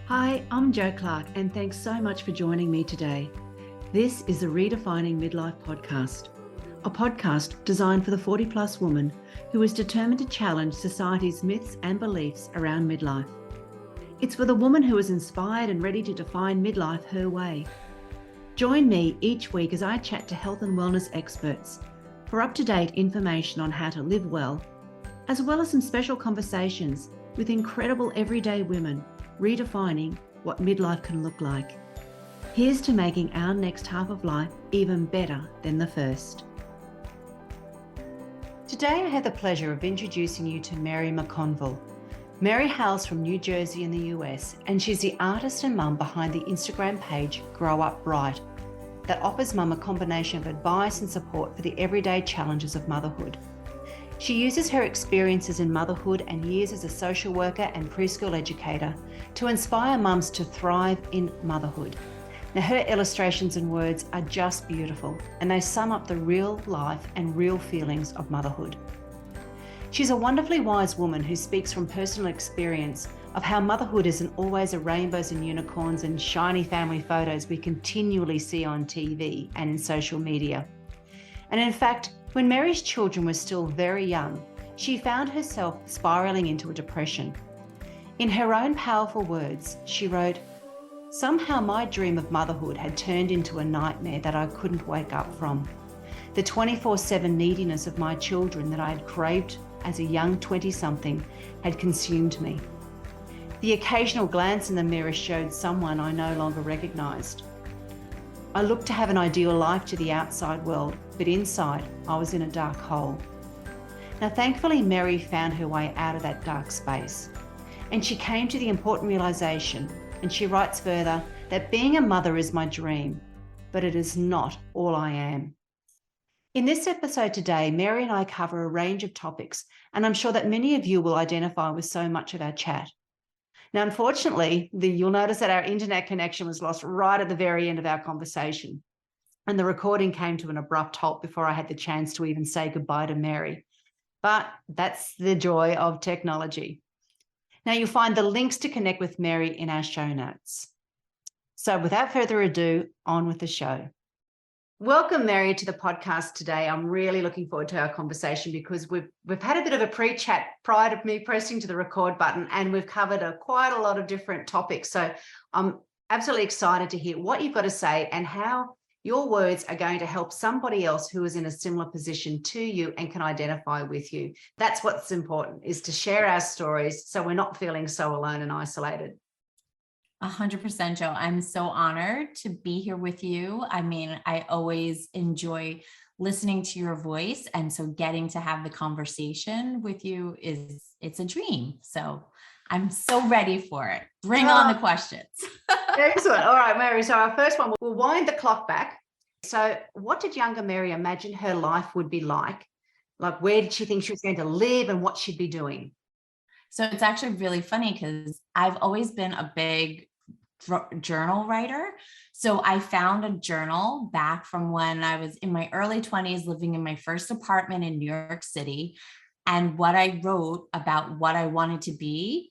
Hi, I'm Jo Clark, and thanks so much for joining me today. This is the Redefining Midlife podcast, a podcast designed for the 40-plus woman who is determined to challenge society's myths and beliefs around midlife. It's for the woman who is inspired and ready to define midlife her way. Join me each week as I chat to health and wellness experts for up-to-date information on how to live well as some special conversations with incredible everyday women redefining what midlife can look like. Here's to making our next half of life even better than the first. Today I have the pleasure of introducing you to Mary McConville. Mary hails from New Jersey in the US, and she's the artist and mum behind the Instagram page Grow Up Bright that offers mum a combination of advice and support for the everyday challenges of motherhood. She uses her experiences in motherhood and years as a social worker and preschool educator to inspire mums to thrive in motherhood. Now, her illustrations and words are just beautiful, and they sum up the real life and real feelings of motherhood. She's a wonderfully wise woman who speaks from personal experience of how motherhood isn't always a rainbows and unicorns and shiny family photos we continually see on TV and in social media. And in fact, when Mary's children were still very young, she found herself spiraling into a depression. In her own powerful words, she wrote, "Somehow my dream of motherhood had turned into a nightmare that I couldn't wake up from. The 24/7 neediness of my children that I had craved as a young 20-something had consumed me. The occasional glance in the mirror showed someone I no longer recognized. I looked to have an ideal life to the outside world, but inside I was in a dark hole." Now, thankfully, Mary found her way out of that dark space, and she came to the important realization, and she writes further, that being a mother is my dream, but it is not all I am. In this episode today, Mary and I cover a range of topics, and I'm sure that many of you will identify with so much of our chat. Now, unfortunately, you'll notice that our internet connection was lost right at the very end of our conversation, and the recording came to an abrupt halt before I had the chance to even say goodbye to Mary. But that's the joy of technology. Now, you'll find the links to connect with Mary in our show notes. So without further ado, on with the show. Welcome, Mary, to the podcast today. I'm really looking forward to our conversation because we've had a bit of a pre-chat prior to me pressing to the record button, and we've covered quite a lot of different topics. So I'm absolutely excited to hear what you've got to say and how your words are going to help somebody else who is in a similar position to you and can identify with you. That's what's important, is to share our stories so we're not feeling so alone and isolated. 100%, Jo. I'm so honored to be here with you. I mean, I always enjoy listening to your voice. And so getting to have the conversation with you it's a dream. So I'm so ready for it. Bring on the questions. Excellent. All right, Mary. So our first one, we'll wind the clock back. So what did younger Mary imagine her life would be like? Like, where did she think she was going to live and what she'd be doing? So it's actually really funny because I've always been a big journal writer. So I found a journal back from when I was in my early 20s, living in my first apartment in New York City. And what I wrote about what I wanted to be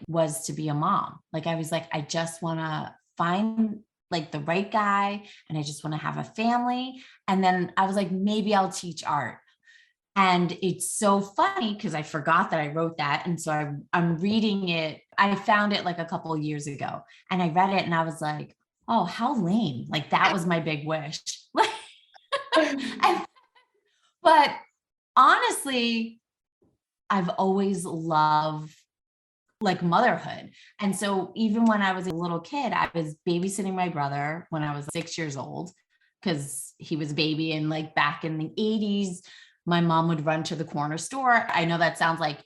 was to be a mom. I was like, I just want to find the right guy, and I just want to have a family. And then I was like, maybe I'll teach art. And it's so funny because I forgot that I wrote that. And so I'm reading it. I found it a couple of years ago, and I read it and I was like, oh, how lame. That was my big wish. But honestly, I've always loved motherhood. And so even when I was a little kid, I was babysitting my brother when I was 6 years old because he was a baby. And back in the 80s, my mom would run to the corner store. I know that sounds like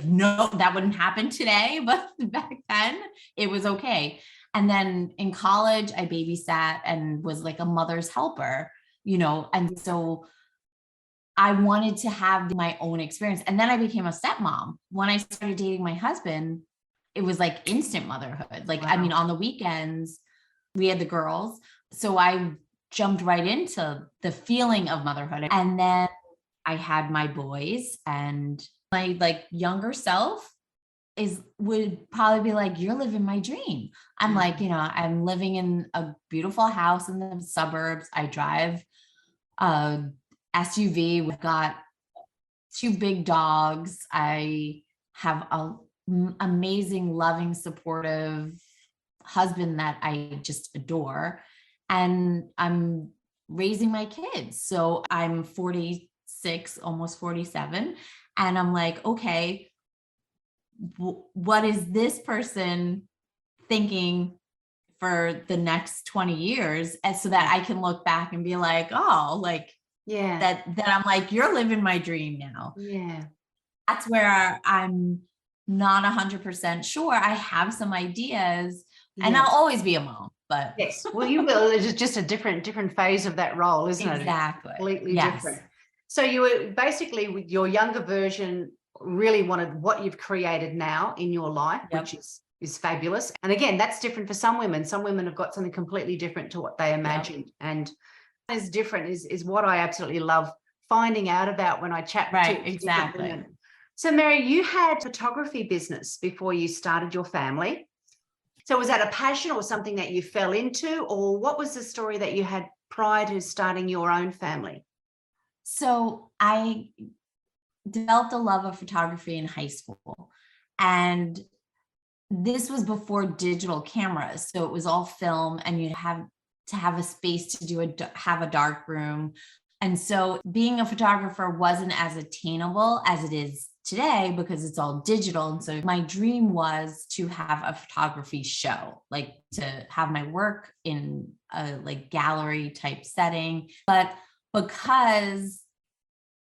no, that wouldn't happen today, but back then it was okay. And then in college, I babysat and was a mother's helper, and so I wanted to have my own experience. And then I became a stepmom. When I started dating my husband, it was instant motherhood. Wow. I mean, on the weekends, we had the girls. So I jumped right into the feeling of motherhood. And then I had my boys, and my younger self would probably be like, you're living my dream. I'm like, I'm living in a beautiful house in the suburbs. I drive a SUV. We've got 2 big dogs. I have a amazing, loving, supportive husband that I just adore. And I'm raising my kids. So I'm 46, almost 47. And I'm like, okay, what is this person thinking for the next 20 years? And so that I can look back and be like, oh, like, that I'm like, you're living my dream now. Yeah. That's where I'm not 100% sure. I have some ideas and I'll always be a mom, but yes, well, you will. It's just a different phase of that role, isn't it? Exactly. Completely different. So you were basically, with your younger version, really wanted what you've created now in your life, which is fabulous. And again, that's different for some women. Some women have got something completely different to what they imagined. And is different is what I absolutely love finding out about when I chat to different women. So Mary, you had a photography business before you started your family. So was that a passion or something that you fell into, or what was the story that you had prior to starting your own family? So I developed a love of photography in high school, and this was before digital cameras. So it was all film, and you'd have to have a space to have a dark room. And so being a photographer wasn't as attainable as it is today because it's all digital. And so my dream was to have a photography show, like to have my work in a like gallery type setting. But because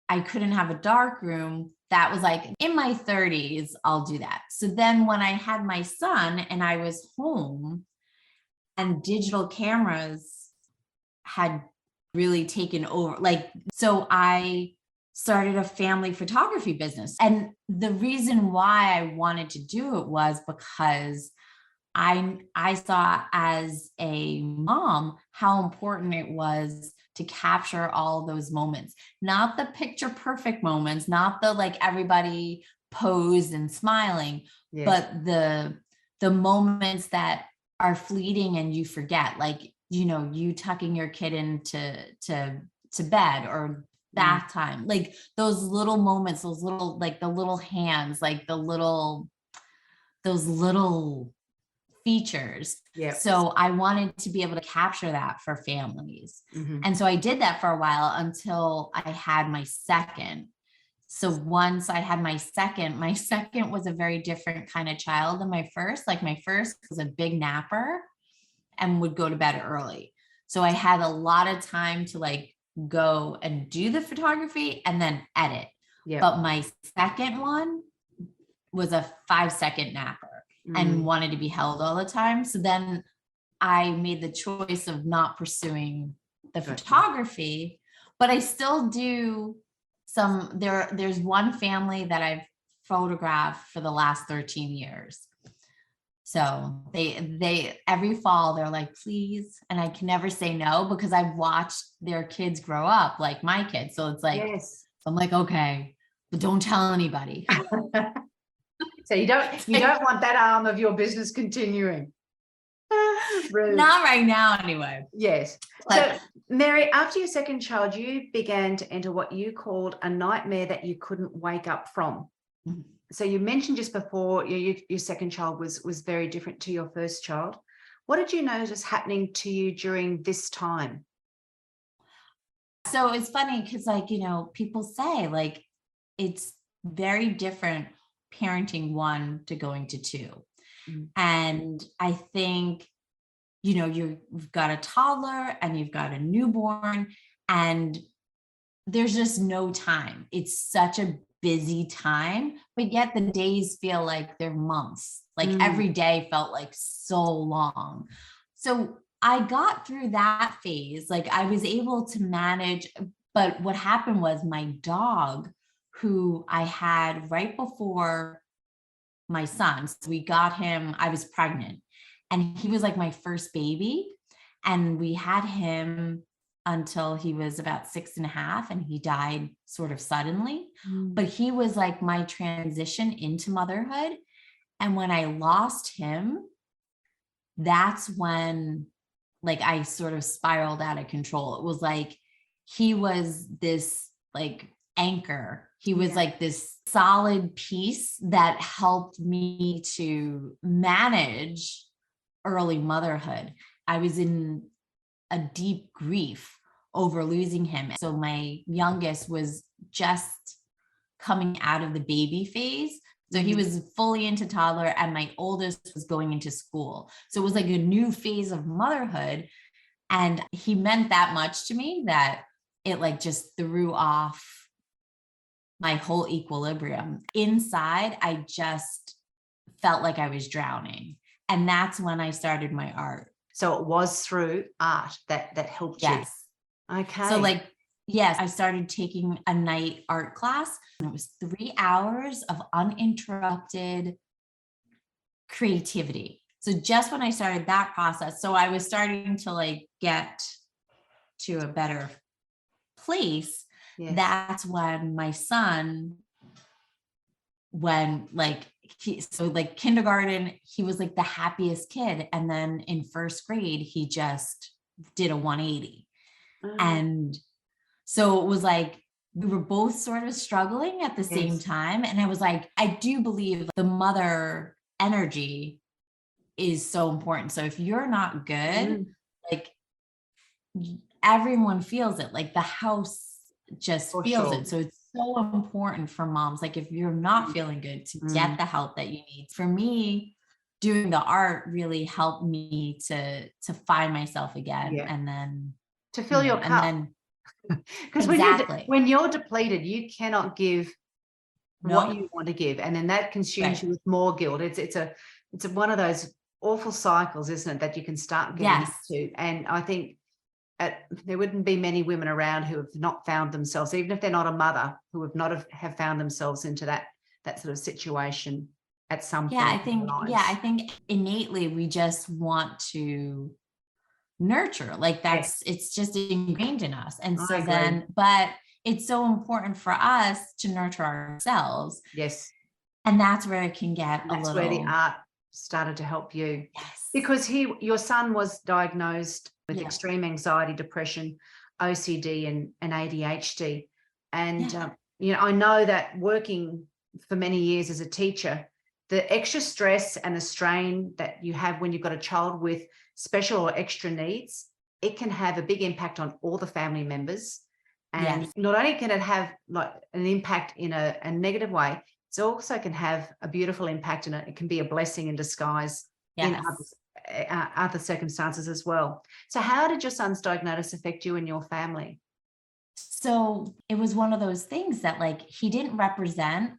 I couldn't have a dark room, that was like, in my 30s, I'll do that. So then when I had my son and I was home and digital cameras had really taken over, so I started a family photography business. And the reason why I wanted to do it was because I saw as a mom how important it was to capture all those moments, not the picture perfect moments, not the like everybody posed and smiling, but the moments that are fleeting and you forget, like, you tucking your kid into bed or bath time, like those little moments, those little, like the little hands, like those little features. So I wanted to be able to capture that for families. And so I did that for a while until I had my second. So once I had my second was a very different kind of child than my first. Like my first was a big napper and would go to bed early. So I had a lot of time to like go and do the photography and then edit. But my second one was a 5-second napper and wanted to be held all the time. So then I made the choice of not pursuing the photography, but I still do there's one family that I've photographed for the last 13 years. So they every fall they're like, please. And I can never say no because I've watched their kids grow up like my kids. So it's like, I'm like, okay, but don't tell anybody. So you don't want that arm of your business continuing. Not right now anyway. Yes. So Mary, after your second child, you began to enter what you called a nightmare that you couldn't wake up from. So you mentioned just before your second child was very different to your first child. What did you notice happening to you during this time? So it's funny because people say like it's very different parenting 1 to going to 2. And I think, you've got a toddler and you've got a newborn and there's just no time. It's such a busy time, but yet the days feel like they're months. Like every day felt like so long. So I got through that phase. Like I was able to manage, but what happened was my dog, who I had right before my son, so we got him, I was pregnant and he was like my first baby. And we had him until he was about 6.5 and he died sort of suddenly. But he was like my transition into motherhood. And when I lost him, that's when like I sort of spiraled out of control. It was like he was this like anchor. He was like this solid piece that helped me to manage early motherhood. I was in a deep grief over losing him. So my youngest was just coming out of the baby phase. So he was fully into toddler, and my oldest was going into school. So it was like a new phase of motherhood. And he meant that much to me that it like just threw off my whole equilibrium. Inside, I just felt like I was drowning. And that's when I started my art. So it was through art that helped you. Yes. Okay. So like, yes, I started taking a night art class, and it was 3 hours of uninterrupted creativity. So just when I started that process, so I was starting to like get to a better place. Yes. That's when my son, when like, so like kindergarten, he was like the happiest kid. And then in first grade, he just did a 180. And so it was like, we were both sort of struggling at the same time. And I was like, I do believe the mother energy is so important. So if you're not good, like everyone feels it, like the house just feels it. So it's so important for moms. Like if you're not feeling good, to get the help that you need. For me, doing the art really helped me to find myself again. And then to fill your cup. And then because when you're depleted, you cannot give what you want to give, and then that consumes you with more guilt. It's one of those awful cycles, isn't it, that you can start getting into. And I think there wouldn't be many women around who have not found themselves, even if they're not a mother, who have not have found themselves into that sort of situation at some point. I think innately we just want to nurture, like it's just ingrained in us. And so then, but it's so important for us to nurture ourselves. Yes. And that's where it can get that's where the art started to help you. Yes. Because your son was diagnosed with extreme anxiety, depression, OCD, and ADHD. And, I know that working for many years as a teacher, the extra stress and the strain that you have when you've got a child with special or extra needs, it can have a big impact on all the family members. And not only can it have like an impact in a negative way, it also can have a beautiful impact, and it can be a blessing in disguise in other circumstances as well. So how did your son's diagnosis affect you and your family? So it was one of those things that like he didn't represent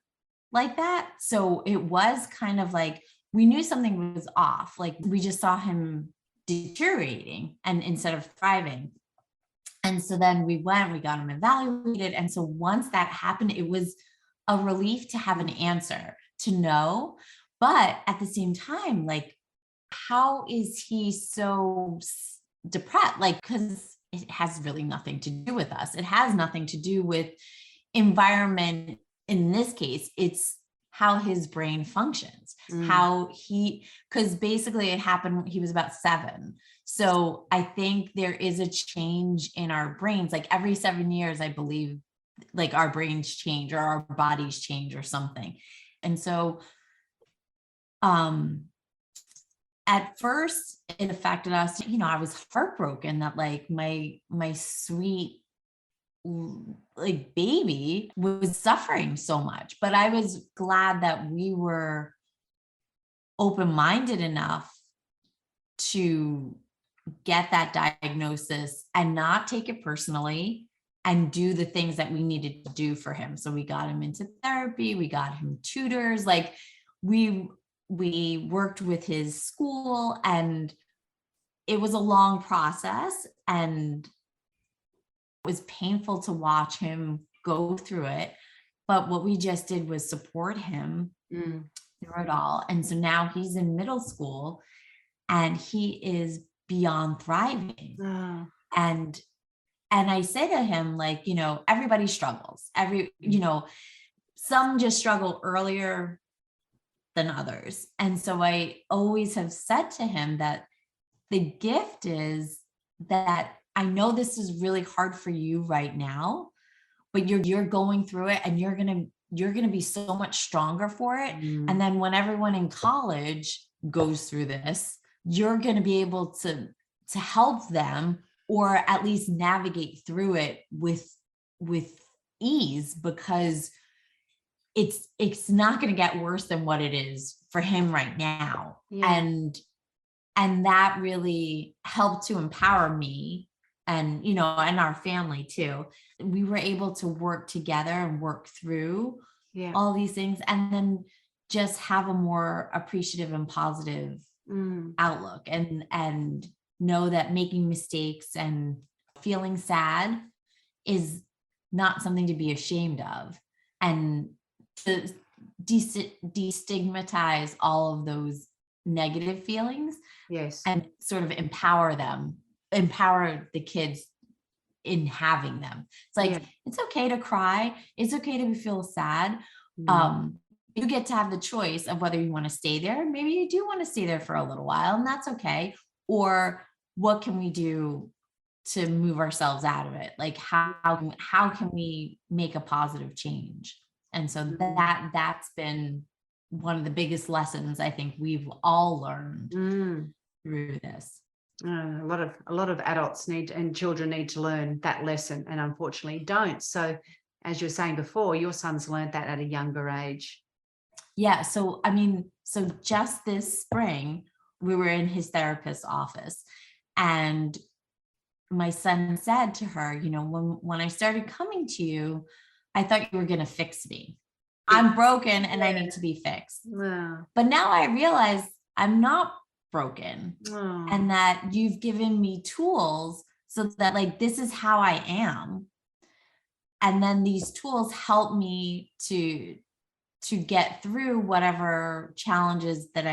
like that. So it was kind of like we knew something was off. Like we just saw him deteriorating and instead of thriving. And so then we got him evaluated. And so once that happened, it was a relief to have an answer, to know. But at the same time, like, how is he so depressed? Like, because it has really nothing to do with us. It has nothing to do with environment. In this case, it's how his brain functions, because basically it happened, he was about 7. So I think there is a change in our brains. Like every 7 years, I believe, like our brains change or our bodies change or something. And so, at first it affected us, I was heartbroken that like my sweet like baby was suffering so much, but I was glad that we were open-minded enough to get that diagnosis and not take it personally and do the things that we needed to do for him. So we got him into therapy, we got him tutors, like we worked with his school, and it was a long process, and it was painful to watch him go through it. But what we just did was support him through it all. And so now he's in middle school and he is beyond thriving. And I say to him, like, everybody struggles. Some just struggle earlier, than others. And so I always have said to him that the gift is that I know this is really hard for you right now, but you're going through it, and you're going to be so much stronger for it. And then when everyone in college goes through this, you're going to be able to help them, or at least navigate through it with ease, because it's not going to get worse than what it is for him right now. Yeah. And that really helped to empower me, and, you know, and our family too. We were able to work together and work through all these things, and then just have a more appreciative and positive outlook, and know that making mistakes and feeling sad is not something to be ashamed of, and to destigmatize all of those negative feelings. Yes. And sort of empower the kids in having them. It's like, it's okay to cry. It's okay to feel sad. You get to have the choice of whether you want to stay there. Maybe you do want to stay there for a little while, and that's okay. Or what can we do to move ourselves out of it? Like, how can we make a positive change? And so that's been one of the biggest lessons I think we've all learned through this. A lot of adults and children need to learn that lesson, and unfortunately don't. So as you were saying before, your son's learned that at a younger age. Yeah. So, so just this spring, we were in his therapist's office, and my son said to her, you know, when I started coming to you, I thought you were going to fix me. I'm broken and I need to be fixed. But now I realize I'm not broken, and that you've given me tools so that, like, this is how I am. And then these tools help me to get through whatever challenges that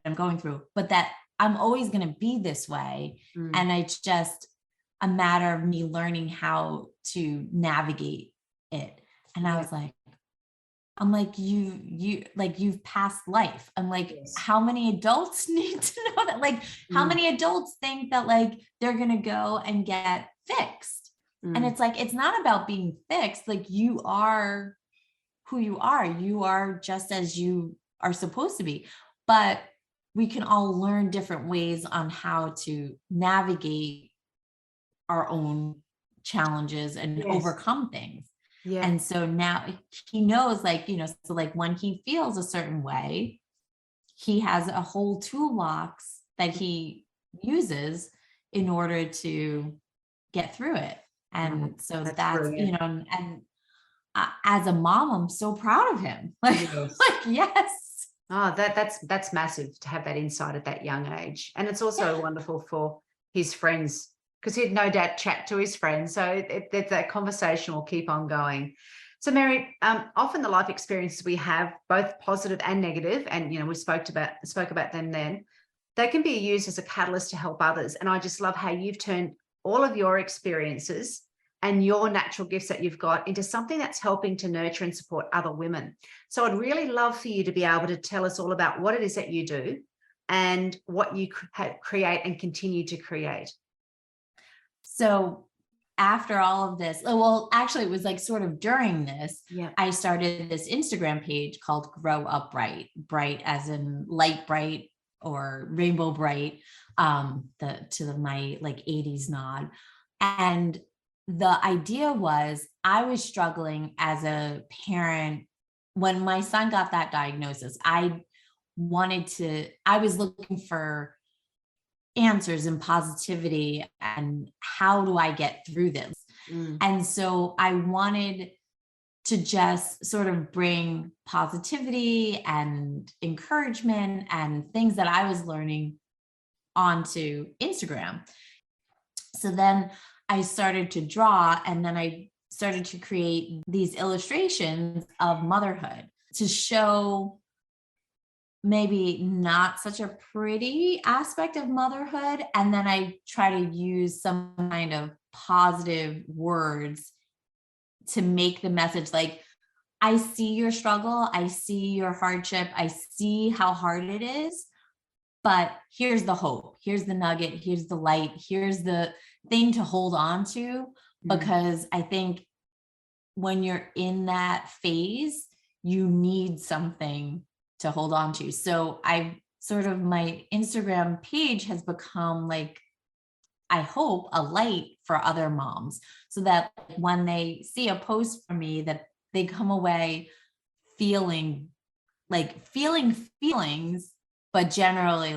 I'm going through, but that I'm always going to be this way. And it's just a matter of me learning how to navigate it. And I was like, I'm like, you've passed life. I'm like, how many adults need to know that? Like, how many adults think that, like, they're going to go and get fixed? And it's like, it's not about being fixed. Like, you are who you are. You are just as you are supposed to be. But we can all learn different ways on how to navigate our own challenges and overcome things. And so now he knows, like, you know, so like when he feels a certain way, he has a whole toolbox that he uses in order to get through it. And so that's you know, and as a mom, I'm so proud of him. Like, yes. Oh, that's massive to have that insight at that young age. And it's also wonderful for his friends, because he'd no doubt chat to his friends. So that conversation will keep on going. So Mary, often the life experiences we have, both positive and negative, and, you know, we spoke about them then, they can be used as a catalyst to help others. And I just love how you've turned all of your experiences and your natural gifts that you've got into something that's helping to nurture and support other women. So I'd really love for you to be able to tell us all about what it is that you do and what you create and continue to create. So after all of this, well, actually, it was like sort of during this, I started this Instagram page called Grow Up Bright, bright as in light bright or rainbow bright, my like 80s nod. And the idea was, I was struggling as a parent when my son got that diagnosis. I was looking for answers and positivity, and how do I get through this? And so I wanted to just sort of bring positivity and encouragement and things that I was learning onto Instagram. So then I started to draw, and then I started to create these illustrations of motherhood to show maybe not such a pretty aspect of motherhood. And then I try to use some kind of positive words to make the message like, I see your struggle. I see your hardship. I see how hard it is, but here's the hope. Here's the nugget. Here's the light. Here's the thing to hold on to, because I think when you're in that phase, you need something to hold on to. So my Instagram page has become like, I hope, a light for other moms, so that when they see a post from me, that they come away feeling feelings, but generally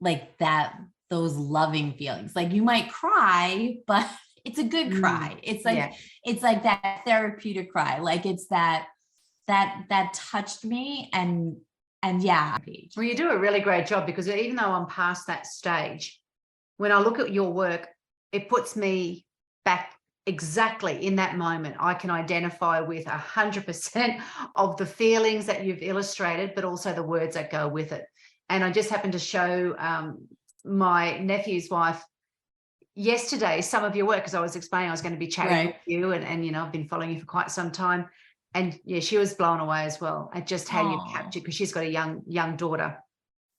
like that, those loving feelings. Like you might cry, but it's a good cry. It's like, it's like that therapeutic cry. Like it's that touched me. And yeah. Well, you do a really great job, because even though I'm past that stage, when I look at your work, it puts me back exactly in that moment. I can identify with 100% of the feelings that you've illustrated, but also the words that go with it. And I just happened to show my nephew's wife yesterday some of your work, because I was explaining I was going to be chatting with you, and you know, I've been following you for quite some time. And yeah, she was blown away as well at just how you captured, because she's got a young daughter,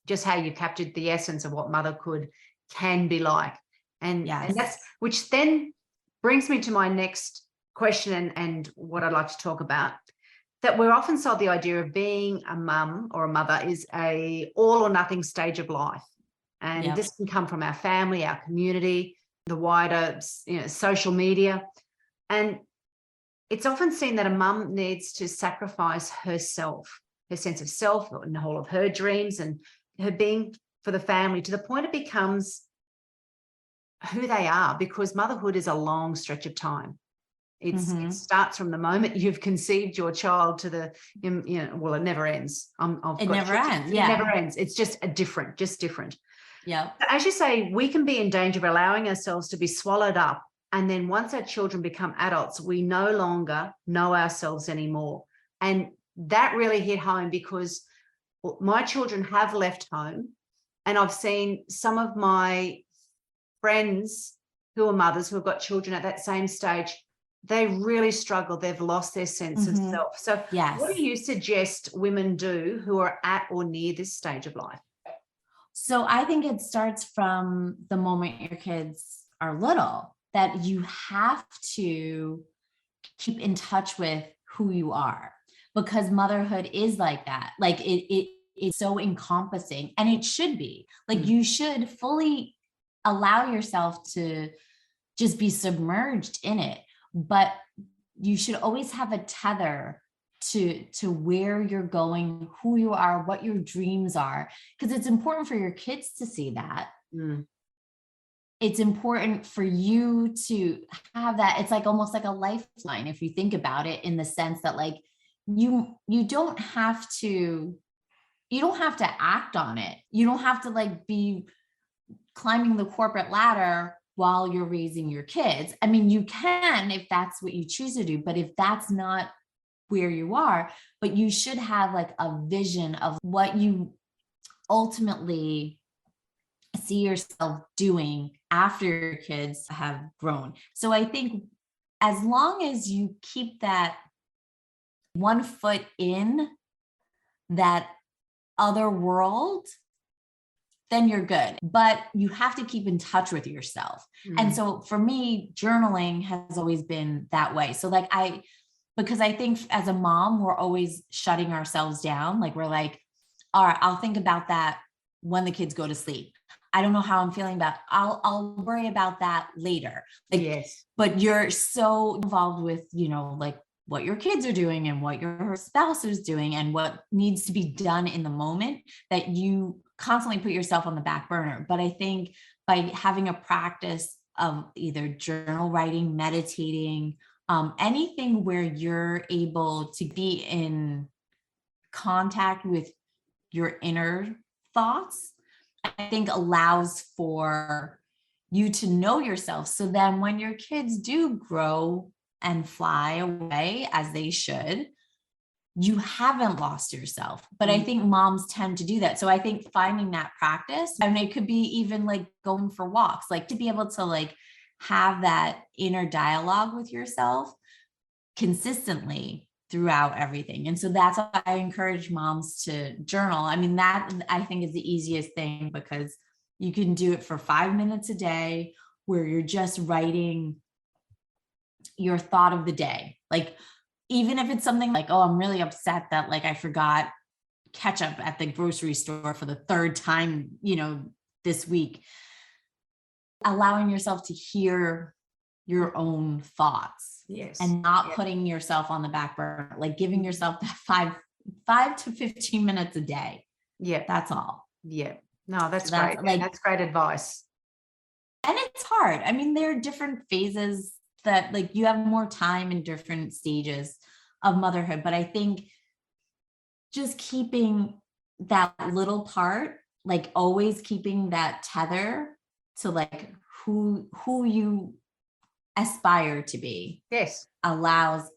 just how you captured the essence of what motherhood can be like. And that's, which then brings me to my next question, and what I'd like to talk about, that we're often sold the idea of being a mum or a mother is a all or nothing stage of life. And this can come from our family, our community, the wider, you know, social media. And it's often seen that a mum needs to sacrifice herself, her sense of self, and all of her dreams and her being for the family, to the point it becomes who they are, because motherhood is a long stretch of time. It starts from the moment you've conceived your child to the, you know, well, it never ends. It never ends. It's just different. Yeah. As you say, we can be in danger of allowing ourselves to be swallowed up. And then once our children become adults, we no longer know ourselves anymore. And that really hit home, because my children have left home, and I've seen some of my friends who are mothers who have got children at that same stage. They really struggle. They've lost their sense of self. So what do you suggest women do who are at or near this stage of life? So I think it starts from the moment your kids are little, that you have to keep in touch with who you are, because motherhood is like that. Like it's so encompassing, and it should be. Like you should fully allow yourself to just be submerged in it, but you should always have a tether to where you're going, who you are, what your dreams are, because it's important for your kids to see that. It's important for you to have that. It's like almost like a lifeline, if you think about it, in the sense that like you don't have to act on it. You don't have to like be climbing the corporate ladder while you're raising your kids. I mean, you can if that's what you choose to do, but if that's not where you are, but you should have like a vision of what you ultimately see yourself doing after your kids have grown. So I think as long as you keep that one foot in that other world, then you're good. But you have to keep in touch with yourself. And so for me, journaling has always been that way. So like because I think as a mom, we're always shutting ourselves down. Like we're like, all right, I'll think about that when the kids go to sleep. I don't know how I'm feeling about, I'll worry about that later. Like, but you're so involved with, you know, like what your kids are doing and what your spouse is doing and what needs to be done in the moment, that you constantly put yourself on the back burner. But I think by having a practice of either journal writing, meditating, anything where you're able to be in contact with your inner thoughts, I think allows for you to know yourself. So then when your kids do grow and fly away, as they should, you haven't lost yourself. But I think moms tend to do that. So I think finding that practice, and it could be even like going for walks, like to be able to like have that inner dialogue with yourself consistently, throughout everything. And so that's why I encourage moms to journal. I mean, that I think is the easiest thing, because you can do it for 5 minutes a day where you're just writing your thought of the day. Like, even if it's something like, oh, I'm really upset that like I forgot ketchup at the grocery store for the third time, this week, allowing yourself to hear your own thoughts. Yes. And not putting yourself on the back burner, like giving yourself that 5 to 15 minutes a day. Yeah. That's all. Yeah. No, that's So that's great. like, That's great advice. And it's hard. I mean, there are different phases that like you have more time in different stages of motherhood, but I think just keeping that little part, like always keeping that tether to like who you aspire to be, Yes, allows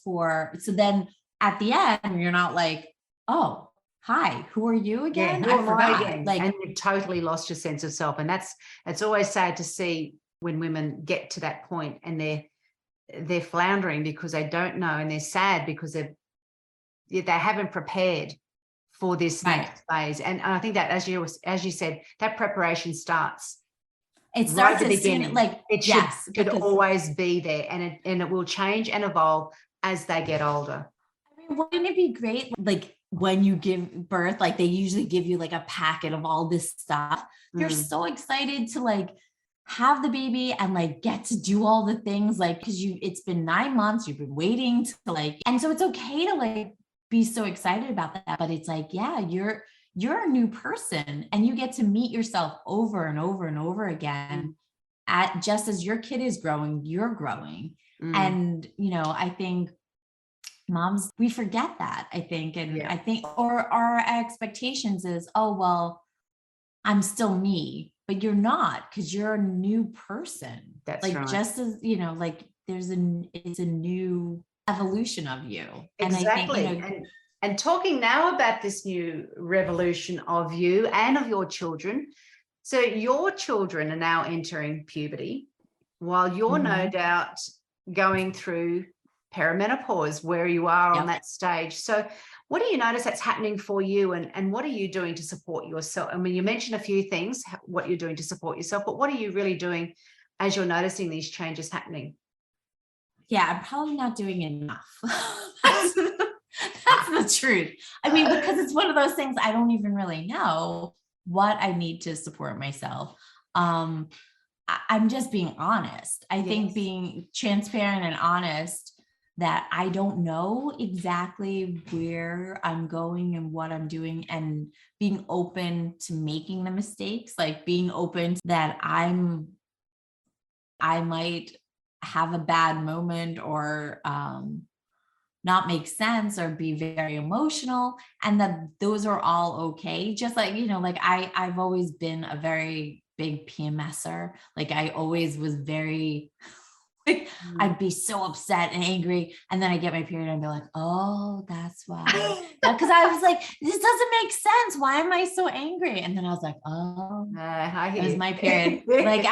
for, so then at the end you're not like, oh, hi, who are you again? who I am I forgot. again? Like, And you've totally lost your sense of self. And it's always sad to see when women get to that point and they're floundering because they don't know, and they're sad because they haven't prepared for this next phase. And I think that, as you said, that preparation starts. it starts right at the beginning. like It should always be there, and it will change and evolve as they get older. I mean, wouldn't it be great? Like when you give birth, like they usually give you like a packet of all this stuff. You're so excited to like have the baby and like get to do all the things, like, because it's been 9 months, you've been waiting to like, and so it's okay to like be so excited about that. But it's like, yeah, you're a new person and you get to meet yourself over and over and over again. Just as your kid is growing, you're growing. And I think moms, we forget that, I think. And I think, or our expectations is, oh, well, I'm still me, but you're not, because you're a new person. That's like, right. just as, like it's a new evolution of you. Exactly. And I think, and talking now about this new revolution of you and of your children. So your children are now entering puberty, while you're no doubt going through perimenopause, where you are on that stage. So what do you notice that's happening for you, and what are you doing to support yourself? I mean, you mentioned a few things, what you're doing to support yourself, but what are you really doing as you're noticing these changes happening? Yeah, I'm probably not doing enough. That's the truth. I mean, because it's one of those things, I don't even really know what I need to support myself. I'm just being honest. I think being transparent and honest that I don't know exactly where I'm going and what I'm doing, and being open to making the mistakes, like being open that I might have a bad moment or not make sense or be very emotional, and that those are all okay. Just like, like I've always been a very big PMSer. Like I always was very, like, I'd be so upset and angry, and then I get my period and I'd be like, oh, that's why. Because I was like, this doesn't make sense. Why am I so angry? And then I was like, oh, it was my period. Like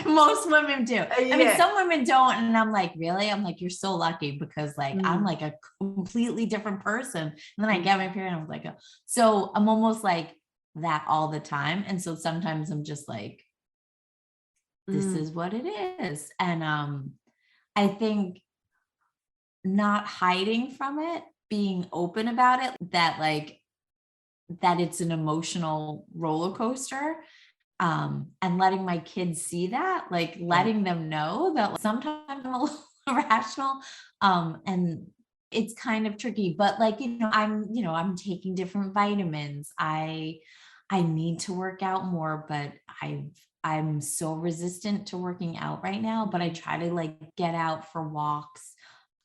most women do. I mean, some women don't. And I'm like, really? I'm like, you're so lucky, because like, I'm like a completely different person. And then I get my period and I was like, oh. So I'm almost like that all the time. And so sometimes I'm just like, this is what it is. And I think not hiding from it, being open about it, that it's an emotional roller coaster. And letting my kids see that, like letting them know that sometimes I'm a little irrational. And it's kind of tricky, but like, I'm taking different vitamins. I need to work out more, but I'm so resistant to working out right now, but I try to like get out for walks.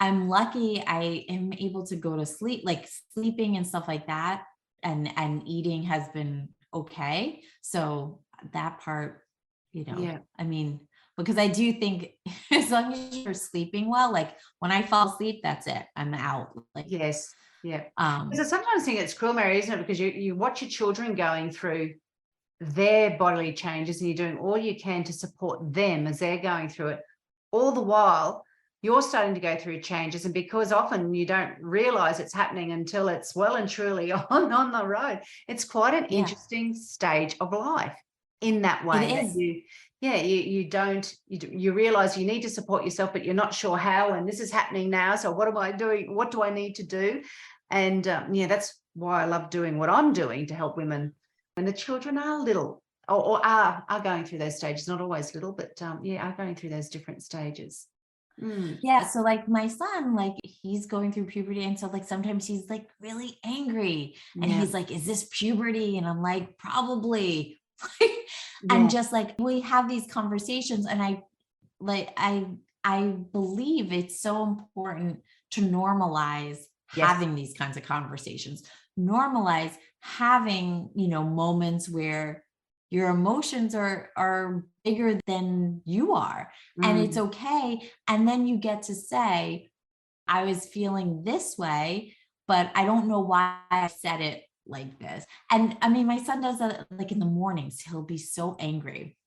I'm lucky I am able to go to sleep, like sleeping and stuff like that. And eating has been okay. So that part, I mean, because I do think as long as you're sleeping well, like when I fall asleep, that's it. I'm out. Like, because I sometimes think it's cruel, Mary, isn't it? Because you watch your children going through their bodily changes, and you're doing all you can to support them as they're going through it, all the while you're starting to go through changes, and because often you don't realize it's happening until it's well and truly on the road. It's quite an Yeah, interesting stage of life in that it way that is. you realize you need to support yourself, but you're not sure how, and this is happening now. So what am I doing? What do I need to do? And that's why I love doing what I'm doing to help women when the children are little or are going through those stages, not always little, but are going through those different stages. Yeah. So like my son, like he's going through puberty. And so like sometimes he's like really angry and Yeah, he's like, is this puberty? And I'm like, probably. And yeah, just like we have these conversations and I believe it's so important to normalize yes, having these kinds of conversations, normalize having, moments where your emotions are bigger than you are. And it's mm, okay. And then you get to say, I was feeling this way, but I don't know why I said it like this. And I mean, my son does that like in the mornings. He'll be so angry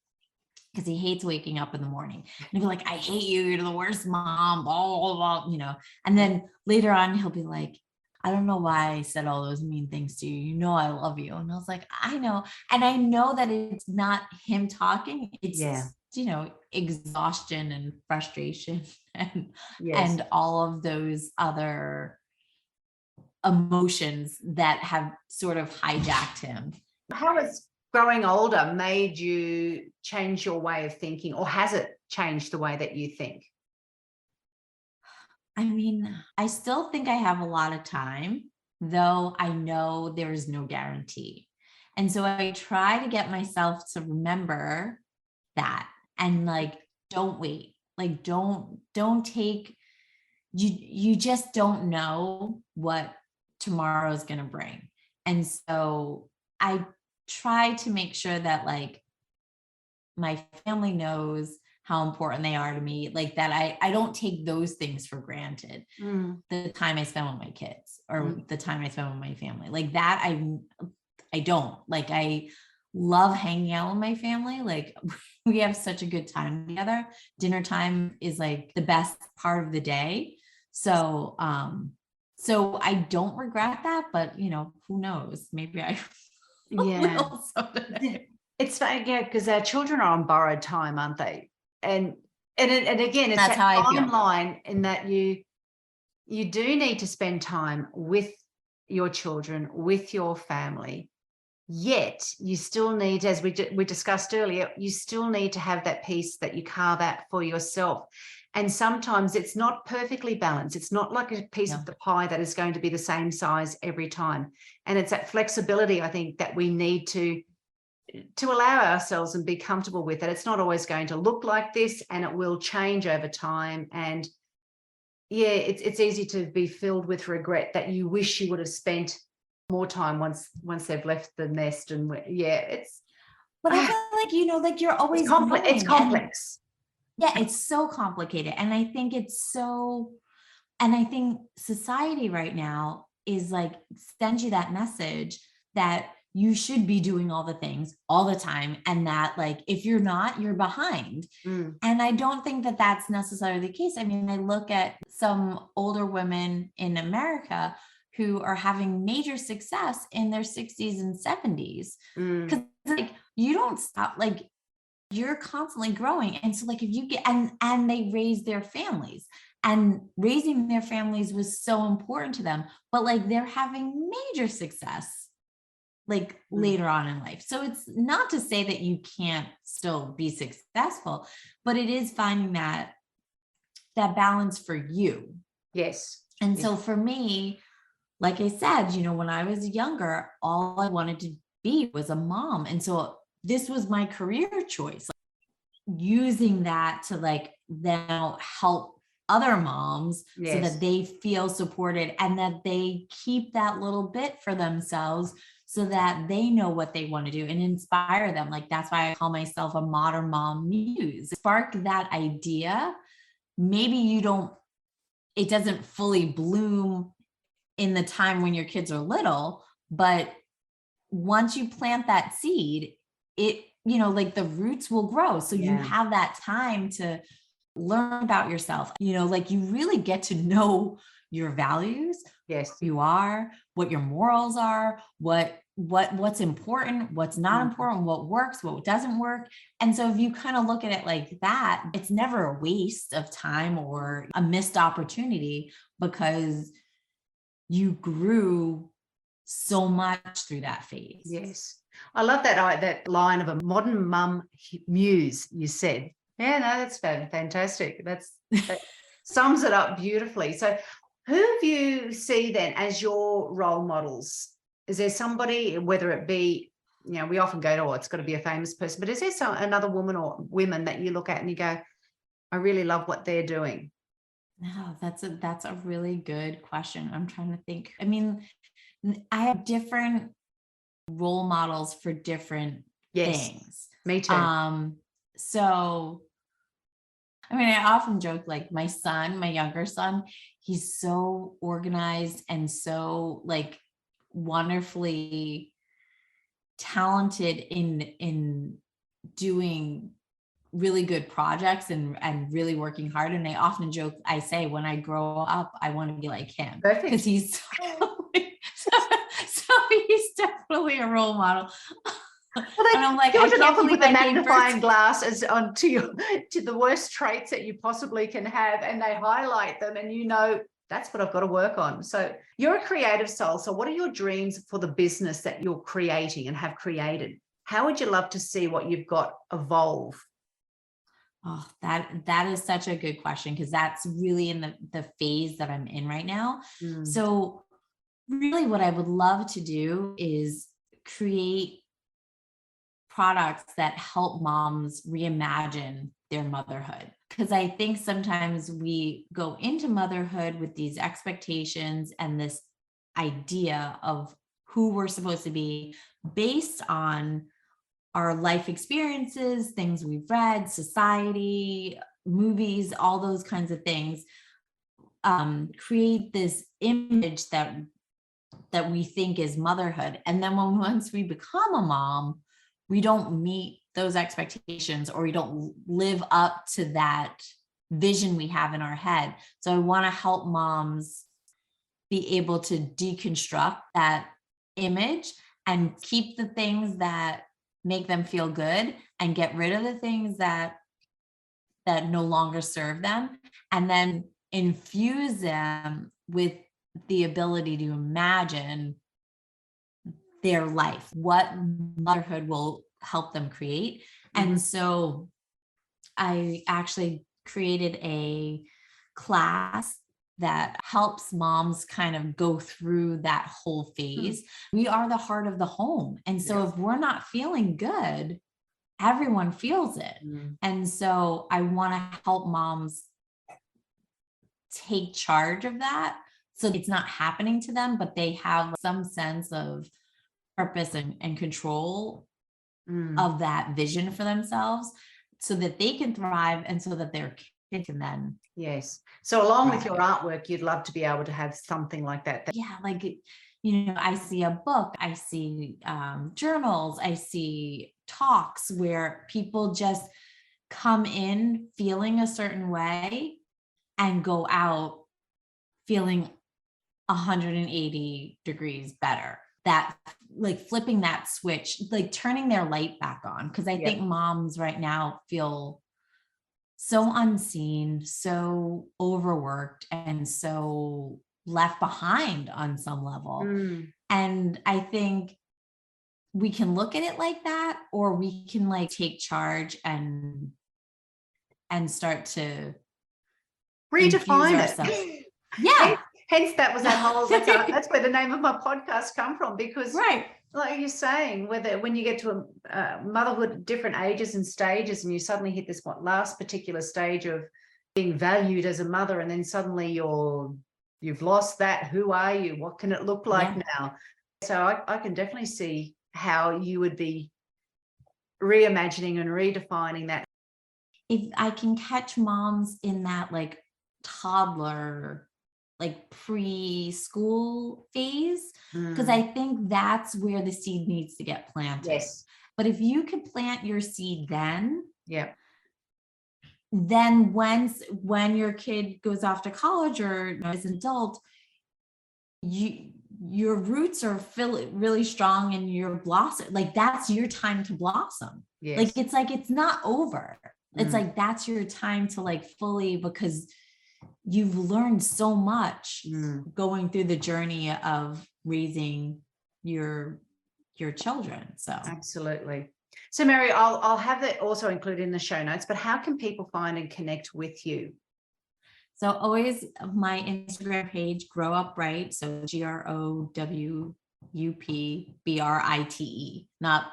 because he hates waking up in the morning. And he'll be like, I hate you. You're the worst mom, blah, blah, blah, And then later on, he'll be like, I don't know why I said all those mean things to you. You know, I love you. And I was like, I know. And I know that it's not him talking. yeah, It's, exhaustion and frustration yes. and all of those other emotions that have sort of hijacked him. How has growing older made you change your way of thinking, or has it changed the way that you think? I mean, I still think I have a lot of time, though I know there is no guarantee. And so I try to get myself to remember that and like, don't wait. Like, don't take, you just don't know what tomorrow is going to bring. And so I try to make sure that like my family knows how important they are to me, like that I don't take those things for granted. Mm, The time I spend with my kids or mm, the time I spend with my family, like that I don't like. I love hanging out with my family. Like we have such a good time together. Dinner time is like the best part of the day. So I don't regret that, but who knows? Maybe I yeah. will someday. It's funny, yeah, because our children are on borrowed time, aren't they? And again, it's That's that how I fine feel. line in that you do need to spend time with your children, with your family. Yet you still need, as we discussed earlier, you still need to have that piece that you carve out for yourself. And sometimes it's not perfectly balanced. It's not like a piece No. of the pie that is going to be the same size every time. And it's that flexibility, I think, that we need to allow ourselves and be comfortable with it. It's not always going to look like this, and it will change over time. And yeah, it's easy to be filled with regret that you wish you would have spent more time once they've left the nest. And yeah, But I ah, feel like, like you're it's always complex. It's growing. And complex. yeah, it's so complicated. And I think society right now is like, sends you that message that you should be doing all the things all the time. And that like, if you're not, you're behind. Mm, And I don't think that that's necessarily the case. I mean, I look at some older women in America who are having major success in their 60s and 70s. mm, Because like you don't stop, like you're constantly growing. And so like if you get and they raise their families, and raising their families was so important to them, but like they're having major success like mm. later on in life. So it's not to say that you can't still be successful, but it is finding that balance for you. Yes. And Yes. so for me, like I said, when I was younger, all I wanted to be was a mom. And so this was my career choice, like, using that to like now help other moms so Yes. that they feel supported and that they keep that little bit for themselves so that they know what they want to do and inspire them. Like that's why I call myself a modern mom muse. Spark that idea. Maybe it doesn't fully bloom in the time when your kids are little, but once you plant that seed, it, like the roots will grow. So you Yeah. have that time to learn about yourself, like you really get to know your values, Yes. who you are, what your morals are, what's important, what's not important, what works, what doesn't work. And so if you kind of look at it like that, it's never a waste of time or a missed opportunity, because you grew so much through that phase. Yes. I love that line of a modern mum muse, you said. Yeah, no, that's fantastic. That sums it up beautifully. So who do you see then as your role models? Is there somebody, whether it be, we often go to, oh, it's got to be a famous person, but is there another woman or women that you look at and you go, I really love what they're doing? No, that's a really good question. I'm trying to think. I mean, I have different role models for different things. Me too. So I mean, I often joke, like my younger son, he's so organized and so like wonderfully talented in doing really good projects and really working hard. And I often joke, I say, when I grow up, I want to be like him. Perfect. Because he's so he's definitely a role model. Well, and I'm like, George often put the magnifying glass to the worst traits that you possibly can have, and they highlight them, and that's what I've got to work on. So you're a creative soul. So what are your dreams for the business that you're creating and have created? How would you love to see what you've got evolve? Oh, that is such a good question, because that's really in the phase that I'm in right now. So really what I would love to do is create products that help moms reimagine their motherhood. Because I think sometimes we go into motherhood with these expectations and this idea of who we're supposed to be based on our life experiences, things we've read, society, movies, all those kinds of things, create this image that we think is motherhood. And then once we become a mom, we don't meet those expectations, or we don't live up to that vision we have in our head. So I want to help moms be able to deconstruct that image and keep the things that make them feel good and get rid of the things that no longer serve them, and then infuse them with the ability to imagine their life, what motherhood will help them create. And so I actually created a class that helps moms kind of go through that whole phase. We are the heart of the home. And so if we're not feeling good, everyone feels it. And so I want to help moms take charge of that, so it's not happening to them, but they have some sense of purpose and control of that vision for themselves, so that they can thrive and so that their kids can then. Yes. So along with your artwork, you'd love to be able to have something like that. Yeah. Like, I see a book, I see journals, I see talks where people just come in feeling a certain way and go out feeling 180 degrees better. That, like, flipping that switch, like turning their light back on. Because I think moms right now feel so unseen, so overworked, and so left behind on some level. And I think we can look at it like that, or we can like take charge and start to redefine it. Yeah. Hence that was that whole, that's where the name of my podcast come from, because like you're saying, when you get to a motherhood, different ages and stages, and you suddenly hit this last particular stage of being valued as a mother, and then suddenly you've lost that. Who are you? What can it look like now? So I can definitely see how you would be reimagining and redefining that. If I can catch moms in that like toddler, like preschool phase, because I think that's where the seed needs to get planted. Yes. But if you can plant your seed then, then when your kid goes off to college or as an adult, your roots are really strong and you're blossom. Like that's your time to blossom. Yes. Like it's not over. It's like that's your time to like fully, because you've learned so much going through the journey of raising your children. So absolutely. So Mary, I'll have that also included in the show notes, but how can people find and connect with you? So always my Instagram page, Grow Up Bright. So GROWUPBRITE, not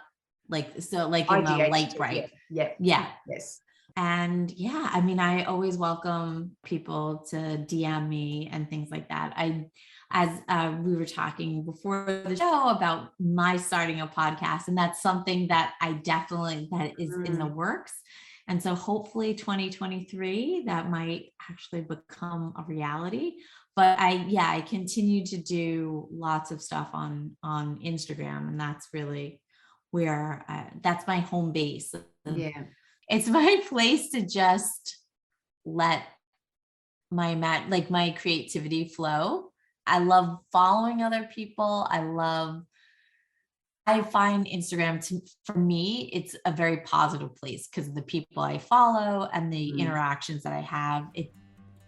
like, so like in the light bright. Yeah. Yes. And yeah, I mean, I always welcome people to DM me and things like that. As we were talking before the show about my starting a podcast, and that's something that that is in the works. And so hopefully 2023, that might actually become a reality. But I continue to do lots of stuff on Instagram, and that's really where that's my home base. Yeah. It's my place to just let my creativity flow. I love following other people. I find Instagram for me, it's a very positive place because of the people I follow and the interactions that I have.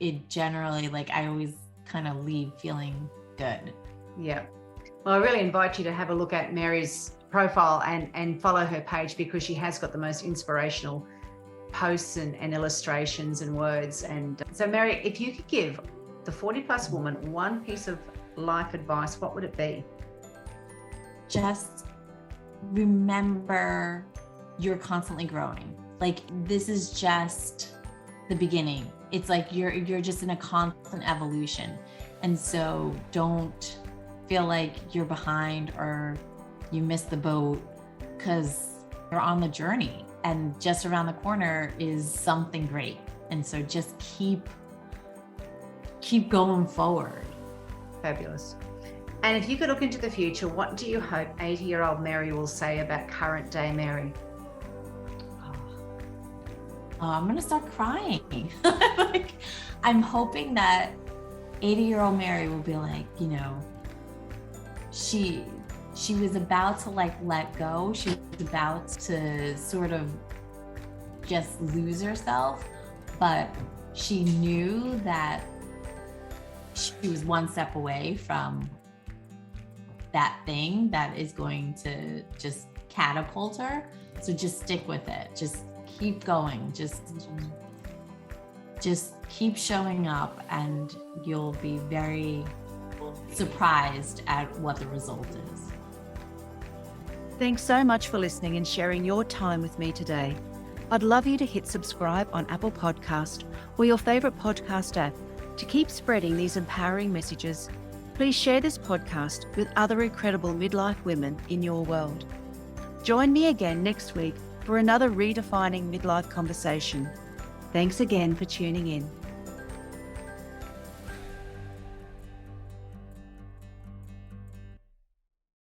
It generally, like, I always kind of leave feeling good. Yeah. Well, I really invite you to have a look at Mary's profile and follow her page, because she has got the most inspirational posts and illustrations and words. And so Mary, if you could give the 40 plus woman one piece of life advice, what would it be? Just remember you're constantly growing. Like, this is just the beginning. It's like you're just in a constant evolution. And so don't feel like you're behind or you missed the boat, because you're on the journey, and just around the corner is something great. And so just keep going forward. Fabulous. And if you could look into the future, what do you hope 80-year-old Mary will say about current day Mary? Oh, I'm going to start crying. Like, I'm hoping that 80-year-old Mary will be like, you know, she was about to like let go. She was about to sort of just lose herself, but she knew that she was one step away from that thing that is going to just catapult her. So just stick with it. Just keep going. Just keep showing up, and you'll be very surprised at what the result is. Thanks so much for listening and sharing your time with me today. I'd love you to hit subscribe on Apple Podcast or your favorite podcast app to keep spreading these empowering messages. Please share this podcast with other incredible midlife women in your world. Join me again next week for another redefining midlife conversation. Thanks again for tuning in.